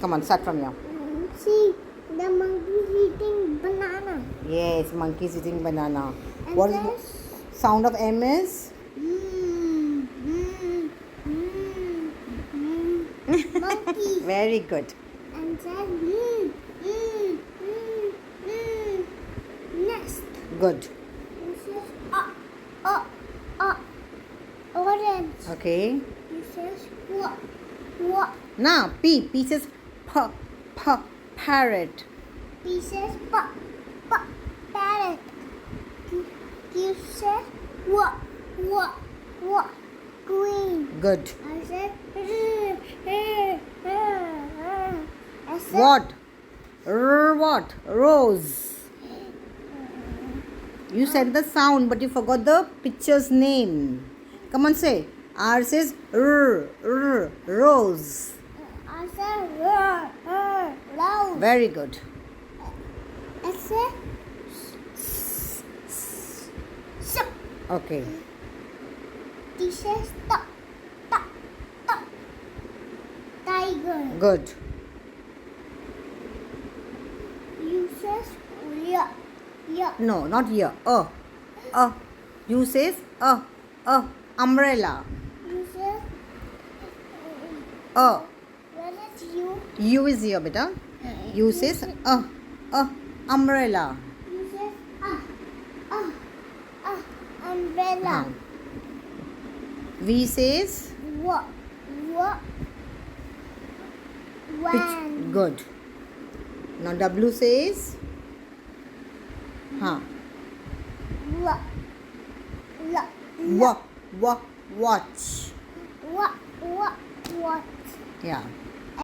Come on, start from here. See, the monkey is eating banana. Yes, monkey's eating banana. And What is there's sound of M is? Monkey. Very good. And then nest. Good. And says orange. Okay. It says what? Now P. P says parrot. P says parrot. Q says what? Green. Good. I said I said What? What? Rose. You said the sound, but you forgot the picture's name. Come on, say. R says rose. I said rose. Very good. I said so. Okay. T says stop. Tiger. Good. U says yeah. No, not here. You says umbrella. U says where is you? U is here, beta. U says umbrella. U says umbrella. V says What? Van. good. Now W says watch. What? Yeah.